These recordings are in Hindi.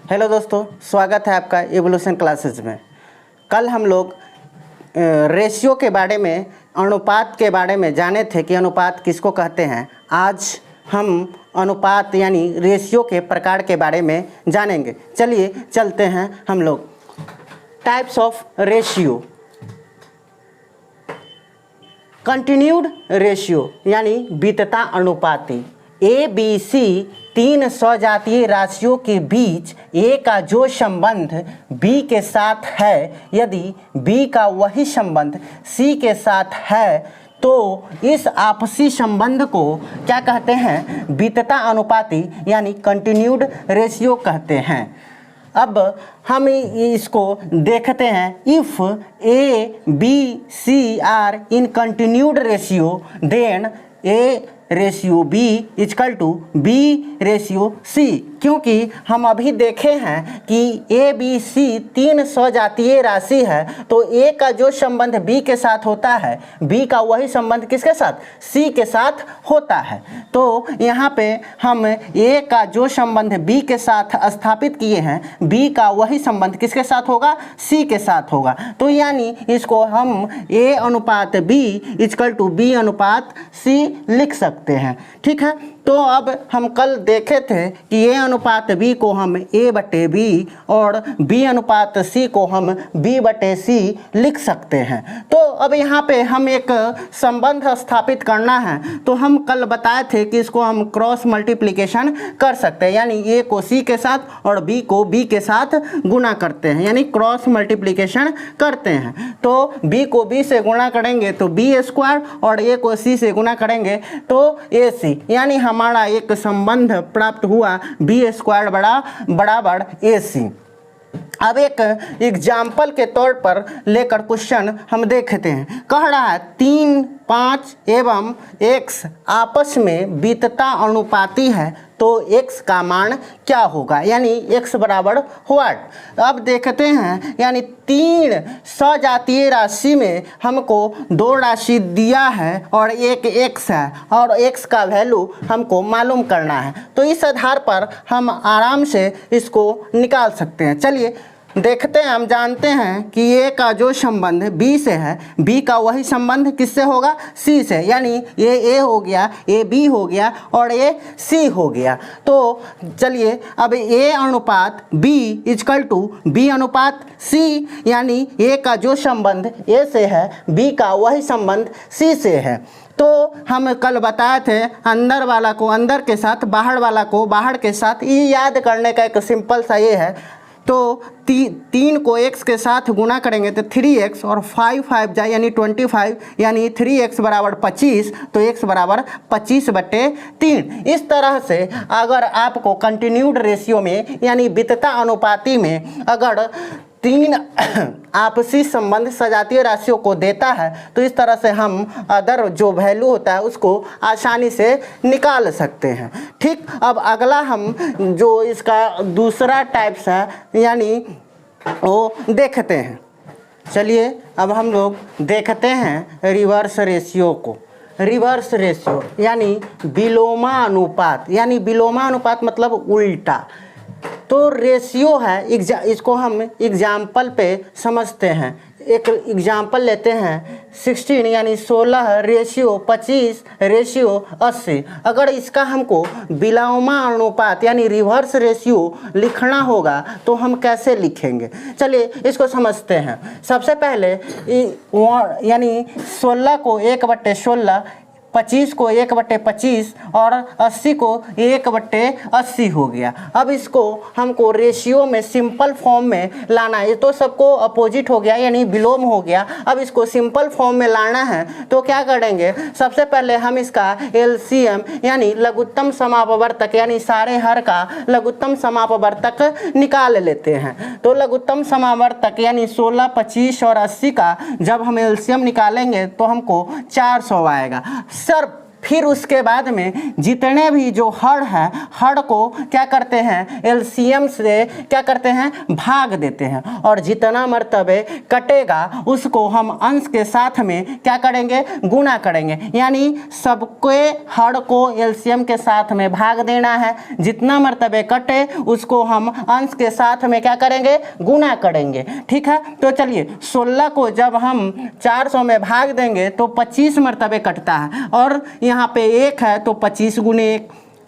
हेलो दोस्तों, स्वागत है आपका इवोल्यूशन क्लासेस में। कल हम लोग रेशियो के बारे में, अनुपात के बारे में जाने थे कि अनुपात किसको कहते हैं। आज हम अनुपात यानी रेशियो के प्रकार के बारे में जानेंगे। चलिए चलते हैं हम लोग। Types of ratio. Continued ratio यानी वितता अनुपाती। ए बी सी तीन सजातीय राशियों के बीच ए का जो संबंध बी के साथ है, यदि बी का वही संबंध सी के साथ है, तो इस आपसी संबंध को क्या कहते हैं? वितता अनुपाती यानी कंटिन्यूड रेशियो कहते हैं। अब हम इसको देखते हैं। If A B C are in continued ratio, then A ratio B is equal to B ratio C. क्योंकि हम अभी देखे हैं कि ए बी सी तीन सजातीय राशि है, तो ए का जो संबंध बी के साथ होता है, बी का वही संबंध किसके साथ? सी के साथ होता है। तो यहाँ पे हम ए का जो संबंध बी के साथ स्थापित किए हैं, बी का वही संबंध किसके साथ होगा? सी के साथ होगा। तो यानी इसको हम ए अनुपात बी इजकल टू बी अनुपात सी लिख सकते हैं। ठीक है। तो अब हम कल देखे थे कि ए अनुपात बी को हम ए बटे बी और बी अनुपात सी को हम बी बटे सी लिख सकते हैं। तो अब यहाँ पे हम एक संबंध स्थापित करना है, तो हम कल बताए थे कि इसको हम क्रॉस मल्टीप्लिकेशन कर सकते हैं, यानी ए को सी के साथ और बी को बी के साथ गुणा करते हैं, यानी क्रॉस मल्टीप्लिकेशन करते हैं। तो बी को बी से गुणा करेंगे तो बी स्क्वायर और ए को सी से गुणा करेंगे तो ए सी, यानी हमारा एक संबंध प्राप्त हुआ बी स्क्वायर बराबर ए सी। अब एक एग्जाम्पल के तौर पर लेकर क्वेश्चन हम देखते हैं। कह रहा है 3, 5 एवं x आपस में वितता अनुपाती है, तो x का मान क्या होगा, यानी x बराबर व्हाट। अब देखते हैं, यानी तीन सजातीय राशि में हमको दो राशि दिया है और एक x है और x का वैल्यू हमको मालूम करना है। तो इस आधार पर हम आराम से इसको निकाल सकते हैं। चलिए देखते हैं। हम जानते हैं कि ए का जो संबंध बी से है, बी का वही संबंध किससे होगा? सी से, यानी ये ए हो गया, ए बी हो गया और ए सी हो गया। तो चलिए अब ए अनुपात बी इजकल टू बी अनुपात सी, यानी ए का जो संबंध ए से है, बी का वही संबंध सी से है। तो हम कल बताए थे अंदर वाला को अंदर के साथ, बाहर वाला को बाहर के साथ। ये याद करने का एक सिंपल सा ये है। तो तीन को x के साथ गुणा करेंगे तो 3x और 5 जाए यानी 25, यानी 3x बराबर 25, तो x बराबर 25/3। इस तरह से अगर आपको कंटिन्यूड रेशियो में यानी वितता अनुपाती में अगर तीन आपसी संबंध सजातीय राशियों को देता है, तो इस तरह से हम अदर जो वैल्यू होता है उसको आसानी से निकाल सकते हैं। ठीक। अब अगला हम जो इसका दूसरा टाइप्स है यानी वो देखते हैं। चलिए अब हम लोग देखते हैं रिवर्स रेशियो को। रिवर्स रेशियो यानी विलोमा अनुपात, यानी विलोमा अनुपात मतलब उल्टा। तो रेशियो है, इसको हम एग्जाम्पल पे समझते हैं। एक एग्जाम्पल लेते हैं 16 यानी 16 रेशियो 25 रेशियो 80। अगर इसका हमको विलोमा अनुपात यानी रिवर्स रेशियो लिखना होगा तो हम कैसे लिखेंगे? चलिए इसको समझते हैं। सबसे पहले यानी 16 को 1/16, 25 को 1/25 और 80 को 1/80 हो गया। अब इसको हमको रेशियो में सिंपल फॉर्म में लाना है। ये तो सबको अपोजिट हो गया यानी विलोम हो गया। अब इसको सिंपल फॉर्म में लाना है तो क्या करेंगे? सबसे पहले हम इसका एलसीएम यानी लघुत्तम समापवर्तक यानी सारे हर का लघुत्तम समापवर्तक निकाल लेते हैं। तो लघुत्तम समापवर्तक यानी 16, 25 और 80 का जब हम एलसीएम निकालेंगे तो हमको 400 आएगा। सर फिर उसके बाद में जितने भी जो हर है, हर को क्या करते हैं, एलसीएम से क्या करते हैं, भाग देते हैं, और जितना मर्तबे कटेगा उसको हम अंश के साथ में क्या करेंगे, गुणा करेंगे। यानी सबके हर को एलसीएम के साथ में भाग देना है, जितना मर्तबे कटे उसको हम अंश के साथ में क्या करेंगे, गुणा करेंगे। ठीक है, तो चलिए 16 को जब हम 400 में भाग देंगे तो 25 मर्तबे कटता है, और यहाँ पे 1 है तो 25 गुणे 1।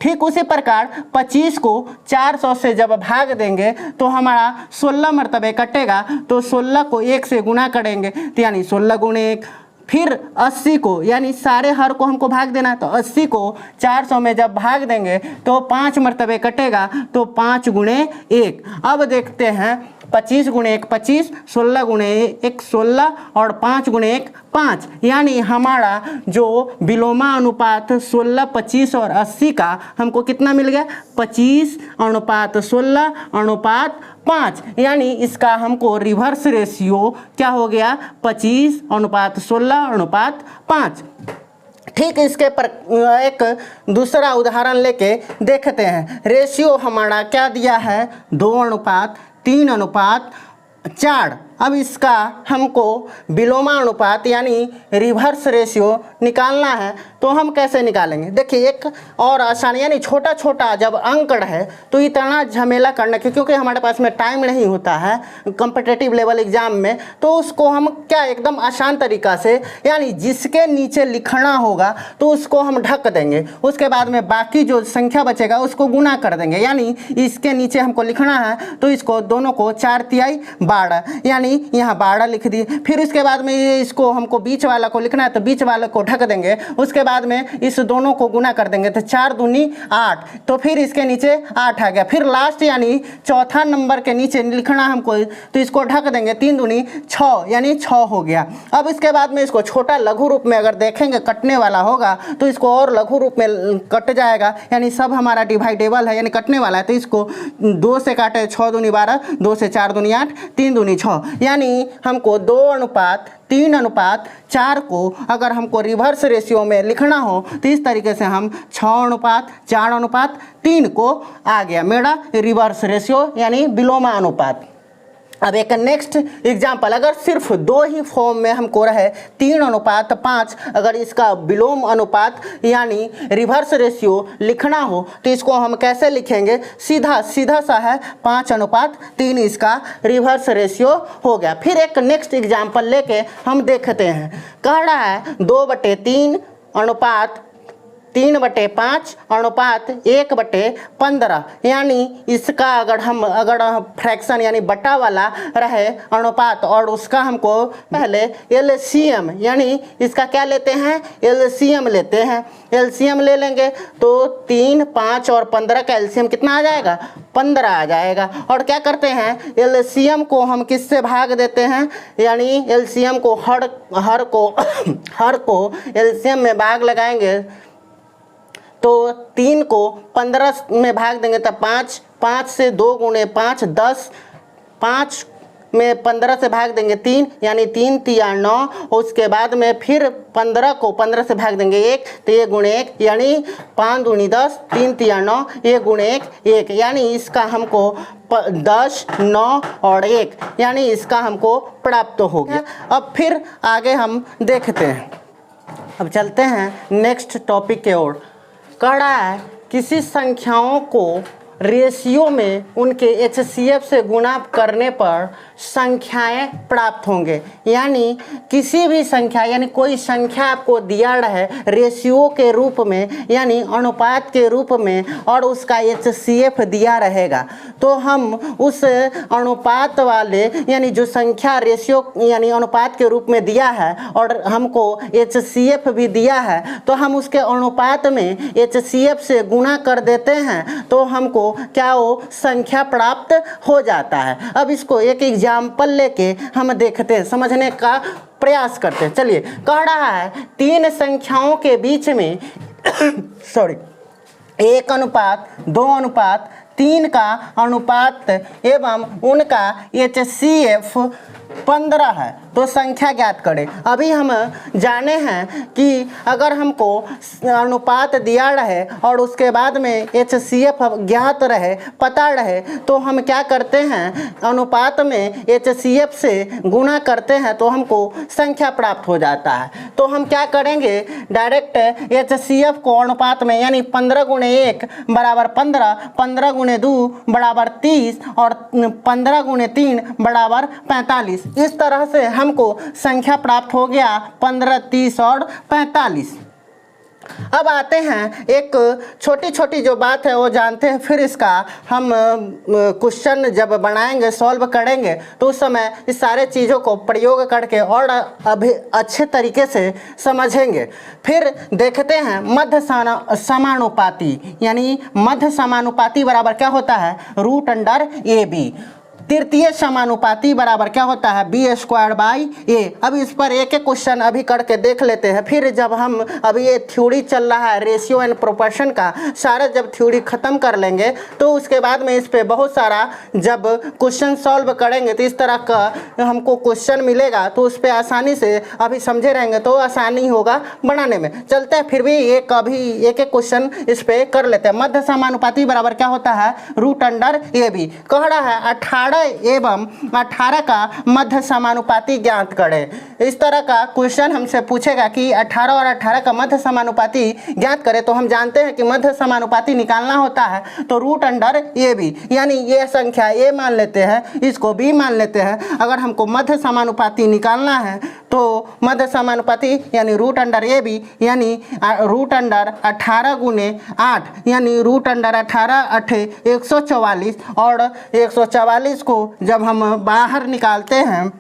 ठीक उसी प्रकार 25 को 400 से जब भाग देंगे तो हमारा 16 मर्तबे कटेगा, तो 16 को 1 से गुणा करेंगे तो यानी 16 गुणे 1। फिर 80 को, यानी सारे हर को हमको भाग देना है, तो 80 को 400 में जब भाग देंगे तो 5 मर्तबे कटेगा, तो 5 गुणे 1। अब देखते हैं 25 गुणे 1 25, 16 गुणे 1 16 और 5 गुणे 1 5। यानी हमारा जो विलोमा अनुपात 16, 25 और 80 का हमको कितना मिल गया, 25:16:5। यानी इसका हमको रिवर्स रेशियो क्या हो गया, 25:16:5। ठीक, इसके पर एक दूसरा उदाहरण लेके देखते हैं। रेशियो हमारा क्या दिया है, 2:3:4। अब इसका हमको विलोमा अनुपात यानी रिवर्स रेशियो निकालना है, तो हम कैसे निकालेंगे। देखिए एक और आसान, यानी छोटा छोटा जब अंक है तो इतना झमेला करना, क्योंकि हमारे पास में टाइम नहीं होता है कॉम्पिटिटिव लेवल एग्जाम में, तो उसको हम क्या एकदम आसान तरीका से, यानी जिसके नीचे लिखना होगा तो उसको हम ढक देंगे, उसके बाद में बाकी जो संख्या बचेगा उसको गुना कर देंगे। यानी इसके नीचे हमको लिखना है तो इसको दोनों को 4×3=12, यानी यहाँ 12 लिख दिए। फिर उसके बाद में ये इसको हमको बीच वाला को लिखना है तो बीच वाले को ढक देंगे, उसके बाद में इस दोनों को गुना कर देंगे तो 4×2=8, तो फिर इसके नीचे 8 आ गया। फिर लास्ट यानी चौथा नंबर के नीचे लिखना हमको तो इसको ढक देंगे, 3×2=6 यानी 6 हो गया। अब इसके बाद में इसको छोटा लघु रूप में अगर देखेंगे कटने वाला होगा तो इसको और लघु रूप में कट जाएगा, यानी सब हमारा डिवाइडेबल है यानी कटने वाला है, तो इसको 2 से काटे 6×2=12, 2 से 4×2=8, 3×2=6। यानी हमको 2:3:4 को अगर हमको रिवर्स रेशियो में लिखना हो तो इस तरीके से हम 6:4:3 को आ गया मेरा रिवर्स रेशियो यानी विलोमा अनुपात। अब एक नेक्स्ट एग्जाम्पल, अगर सिर्फ 2 ही फॉर्म में हमको रहे 3:5, अगर इसका विलोम अनुपात यानी रिवर्स रेशियो लिखना हो तो इसको हम कैसे लिखेंगे, सीधा सा है 5:3 इसका रिवर्स रेशियो हो गया। फिर एक नेक्स्ट एग्जाम्पल लेके हम देखते हैं। कह रहा है 2/3:3/5:1/15, यानी इसका अगर फ्रैक्शन यानी बटा वाला रहे अनुपात और उसका हमको पहले एलसीएम यानी इसका क्या लेते हैं, एलसीएम लेते हैं। एलसीएम ले लेंगे तो 3, 5 और 15 का एलसीएम कितना आ जाएगा, 15 आ जाएगा। और क्या करते हैं, एलसीएम को हम किससे भाग देते हैं, यानी एलसीएम को हर को एलसीएम में भाग लगाएंगे तो 3 को 15 में भाग देंगे तो 5, 5 से 2×5 10, 5 में 15 से भाग देंगे 3 यानी 3×3=9, उसके बाद में फिर 15 को 15 से भाग देंगे 1 तो 1×1 यानी 5×10, 3×3=9, 1×1 1, यानी इसका हमको 10, 9 और 1 यानी इसका हमको प्राप्त हो गया। अब फिर आगे हम देखते हैं, अब चलते हैं नेक्स्ट टॉपिक की ओर। कह रहा है किसी संख्याओं को रेशियो में उनके एचसीएफ से गुणा करने पर संख्याएं प्राप्त होंगे। यानी किसी भी संख्या यानी कोई संख्या आपको दिया रहे रेशियो के रूप में यानी अनुपात के रूप में और उसका एचसीएफ दिया रहेगा तो हम उस अनुपात वाले यानी जो संख्या रेशियो यानी अनुपात के रूप में दिया है और हमको एचसीएफ भी दिया है तो हम उसके अनुपात में एचसीएफ से गुणा कर देते हैं तो हमको क्या हो संख्या प्राप्त हो जाता है। अब इसको एक एग्जाम्पल लेके हम देखते हैं, समझने का प्रयास करते हैं। चलिए, कह रहा है 3 संख्याओं के बीच में 1:2:3 का अनुपात एवं उनका एचसीएफ 15 है। तो संख्या ज्ञात करें। अभी हम जाने हैं कि अगर हमको अनुपात दिया रहे और उसके बाद में HCF ज्ञात रहे, पता रहे, तो हम क्या करते हैं, अनुपात में HCF से गुणा करते हैं तो हमको संख्या प्राप्त हो जाता है। तो हम क्या करेंगे, डायरेक्ट HCF को अनुपात में यानी 15 × 1 बराबर 15, 15 × 2 बराबर 30 और 15 × 3 बराबर 45। इस तरह से हमको संख्या प्राप्त हो गया 15, 30 और 45। अब आते हैं एक छोटी छोटी जो बात है वो जानते हैं, फिर इसका हम क्वेश्चन जब बनाएंगे, सॉल्व करेंगे तो उस समय इस सारे चीज़ों को प्रयोग करके और अभी अच्छे तरीके से समझेंगे। फिर देखते हैं मध्य समानुपाती, यानी मध्य समानुपाती बराबर क्या होता है, √AB। तृतीय समानुपाती बराबर क्या होता है, B²/A। अब इस पर एक एक क्वेश्चन अभी करके देख लेते हैं। फिर जब हम अभी ये थ्योरी चल रहा है रेशियो एंड प्रोपोर्शन का, सारा जब थ्योरी खत्म कर लेंगे तो उसके बाद में इस पे बहुत सारा जब क्वेश्चन सॉल्व करेंगे तो इस तरह का हमको क्वेश्चन मिलेगा, तो उस पर आसानी से अभी समझे रहेंगे तो आसानी होगा बनाने में। चलते हैं फिर भी अभी एक एक क्वेश्चन इस पे कर लेते हैं। मध्य समानुपाती बराबर क्या होता है, √AB। कह रहा है 18 एवं 18 का मध्य समानुपाती ज्ञात करें। इस तरह का क्वेश्चन हमसे पूछेगा कि 18 और 18 का मध्य समानुपाती ज्ञात करें, तो हम जानते हैं कि मध्य समानुपाती निकालना होता है तो √AB, यानी ये संख्या A मान लेते हैं, इसको B मान लेते हैं। अगर हमको मध्य समानुपाती निकालना है तो मध्य समानुपाती यानी √AB यानी √18 × 8 यानी √18 8 144, और 144 को जब हम बाहर निकालते हैं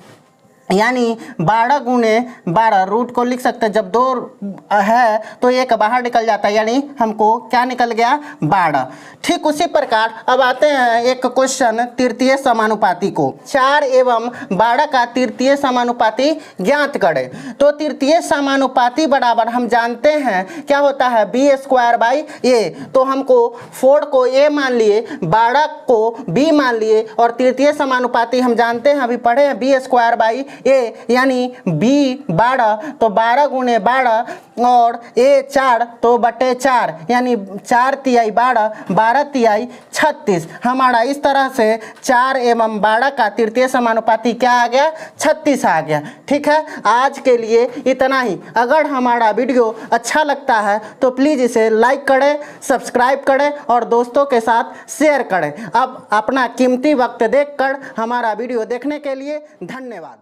यानी 12 × 12, रूट को लिख सकते हैं, जब 2 है तो एक बाहर निकल जाता है, यानी हमको क्या निकल गया, 12। ठीक उसी प्रकार अब आते हैं एक क्वेश्चन तृतीय समानुपाती को। 4 एवं 12 का तृतीय समानुपाती ज्ञात करें। तो तृतीय समानुपाती बराबर हम जानते हैं क्या होता है, B²/A। तो हमको 4 को A मान लिए, 12 को B मान लिए, और तृतीय समानुपाती हम जानते हैं, अभी पढ़े हैं, B² यानी B 12, तो 12 × 12 और A 4 तो बटे 4 यानी 4 तिहाई 12, 12 तिहाई 36। हमारा इस तरह से 4 एवं 12 का तृतीय समानुपाती क्या आ गया, 36 आ गया। ठीक है, आज के लिए इतना ही। अगर हमारा वीडियो अच्छा लगता है तो प्लीज़ इसे लाइक करें, सब्सक्राइब करें और दोस्तों के साथ शेयर करें। अब अपना कीमती वक्त देखकर हमारा वीडियो देखने के लिए धन्यवाद।